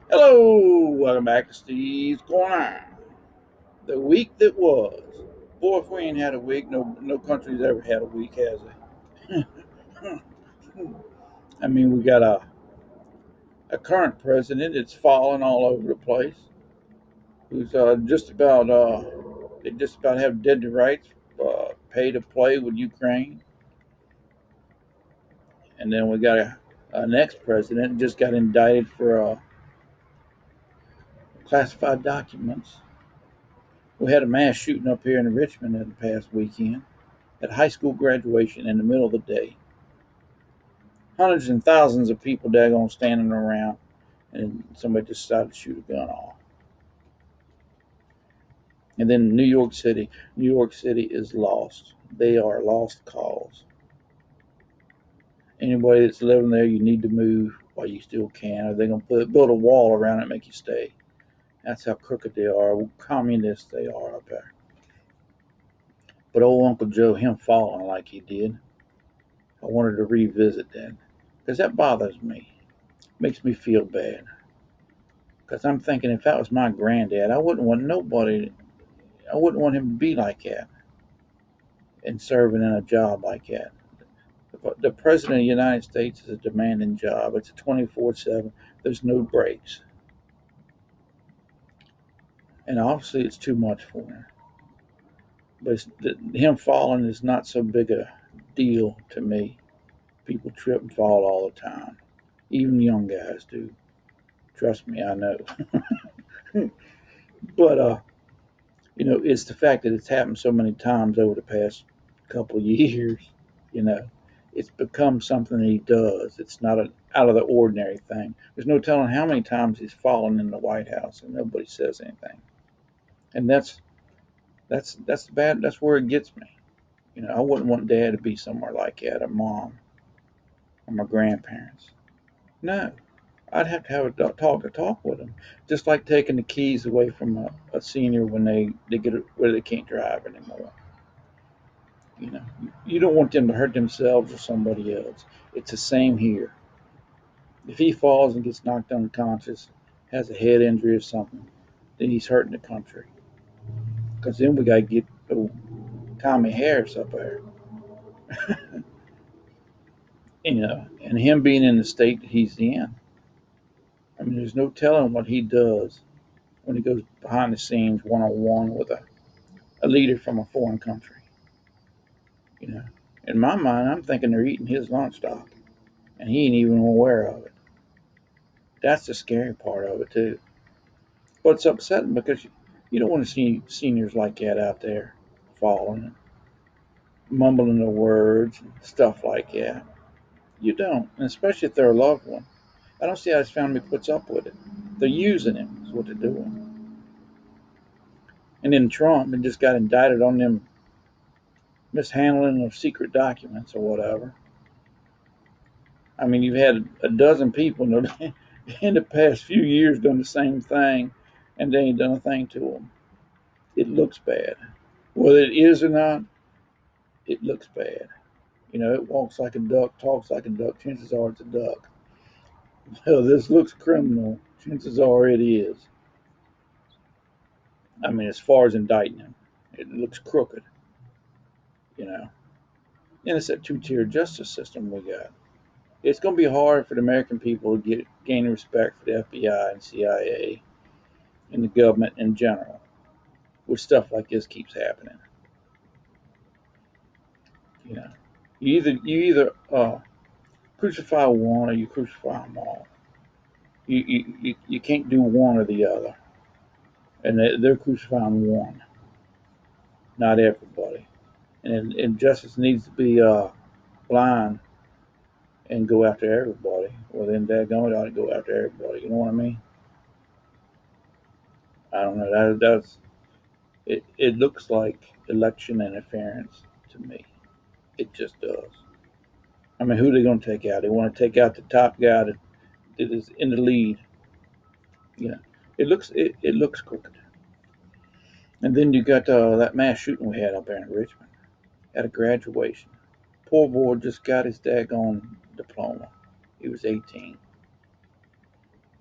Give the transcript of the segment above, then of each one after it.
Hello, welcome back to Steve's Corner. The week that was. Boy, if we ain't had a week, no country's ever had a week, has it? I mean, we got a current president that's falling all over the place, who's they just about have dead to rights, pay to play with Ukraine, and then we got an ex-president who just got indicted for classified documents. We had a mass shooting up here in Richmond in the past weekend at high school graduation in the middle of the day. Hundreds and thousands of people daggone standing around, and somebody just decided to shoot a gun off. And then New York City. New York City is lost. They are a lost cause. Anybody that's living there, you need to move while you still can, or they're going to build a wall around it and make you stay. That's how crooked they are, communists they are up there. But old Uncle Joe, him falling like he did, I wanted to revisit that because that bothers me. Makes me feel bad. Because I'm thinking if that was my granddad, I wouldn't want him to be like that and serving in a job like that. The President of the United States is a demanding job. It's a 24/7. There's no breaks. And obviously it's too much for him. But him falling is not so big a deal to me. People trip and fall all the time. Even young guys do. Trust me, I know. But it's the fact that it's happened so many times over the past couple of years. You know, it's become something that he does. It's not an out of the ordinary thing. There's no telling how many times he's fallen in the White House and nobody says anything. And that's bad. That's where it gets me. I wouldn't want Dad to be somewhere like that, or Mom, or my grandparents. No, I'd have to have a talk with them, just like taking the keys away from a senior when they get it where they can't drive anymore. You don't want them to hurt themselves or somebody else. It's the same here. If he falls and gets knocked unconscious, has a head injury or something, then he's hurting the country. Because then we got to get Tommy Harris up there, and him being in the state that he's in. I mean, there's no telling what he does when he goes behind the scenes one on one with a leader from a foreign country. You know, in my mind, I'm thinking they're eating his lunch stock, and he ain't even aware of it. That's the scary part of it too. But it's upsetting because you don't want to see seniors like that out there falling, mumbling the words, and stuff like that. You don't, and especially if they're a loved one. I don't see how his family puts up with it. They're using him, is what they're doing. And then Trump and just got indicted on them mishandling of secret documents or whatever. I mean, you've had a dozen people in the past few years done the same thing, and they ain't done a thing to them. It looks bad. Whether it is or not, it looks bad. It walks like a duck, talks like a duck. Chances are it's a duck. Well, this looks criminal. Chances are it is. I mean, as far as indicting him, it looks crooked. You know, and it's that two-tier justice system we got. It's going to be hard for the American people to gain respect for the FBI and CIA and the government in general, when stuff like this keeps happening. You know, you either crucify one or you crucify them all. You can't do one or the other, and they're crucifying one, not everybody. And justice needs to be blind and go after everybody. Well, then daggone it ought to go after everybody. You know what I mean? I don't know. It looks like election interference to me. It just does. I mean, who are they going to take out? They want to take out the top guy that is in the lead. You know, it looks crooked. And then you got that mass shooting we had up there in Richmond at a graduation. Poor boy just got his daggone diploma. He was 18,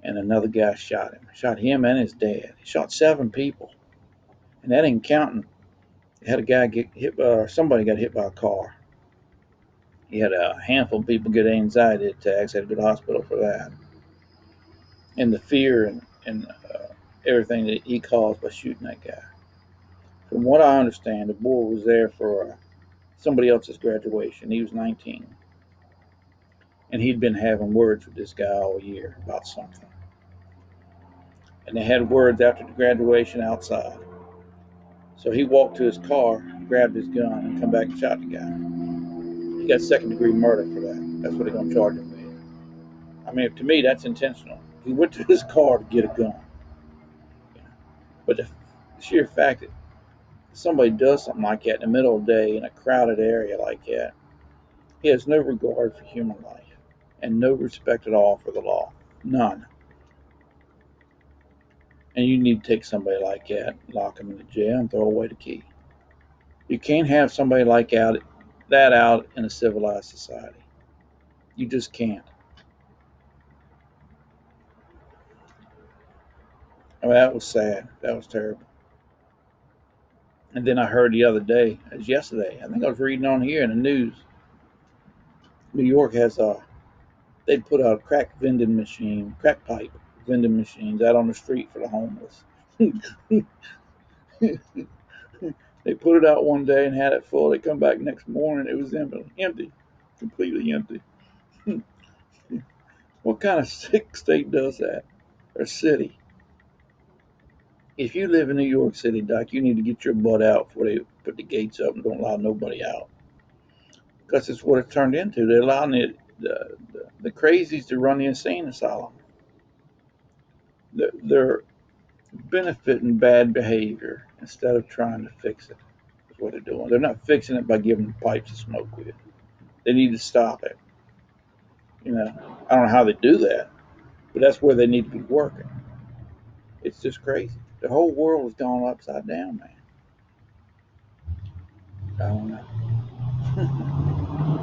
and another guy shot him. Shot him and his dad. He shot 7 people, and that ain't counting. He had a guy get hit by, or somebody got hit by a car. He had a handful of people get anxiety attacks. Had to go to the hospital for that. And the fear and everything that he caused by shooting that guy. From what I understand, the boy was there for somebody else's graduation. He was 19, and he'd been having words with this guy all year about something. And they had words after the graduation outside. So he walked to his car, grabbed his gun, and come back and shot the guy. He got second-degree murder for that. That's what they're going to charge him with. I mean, to me, that's intentional. He went to his car to get a gun. But the sheer fact that somebody does something like that in the middle of the day in a crowded area like that, he has no regard for human life and no respect at all for the law. None. And you need to take somebody like that, lock him in the jail, and throw away the key. You can't have somebody like that out in a civilized society. You just can't. I mean, that was sad. That was terrible. And then I heard the other day, it was yesterday, I think I was reading on here in the news, New York has they put out crack pipe vending machines out on the street for the homeless. They put it out one day and had it full. They come back next morning, it was empty, completely empty. What kind of sick state does that? Or city? If you live in New York City, Doc, you need to get your butt out before they put the gates up and don't allow nobody out. Because it's what it turned into. They're allowing the crazies to run the insane asylum. They're benefiting bad behavior instead of trying to fix it. That's what they're doing. They're not fixing it by giving them pipes to smoke with. They need to stop it. I don't know how they do that, but that's where they need to be working. It's just crazy. The whole world has gone upside down, man. I don't know.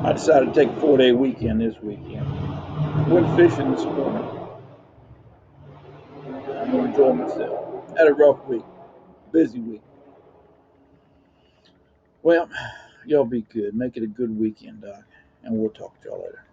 I decided to take a 4-day weekend this weekend. Went fishing this morning. I'm going to enjoy myself. Had a rough week, busy week. Well, y'all be good. Make it a good weekend, Doc, and we'll talk to y'all later.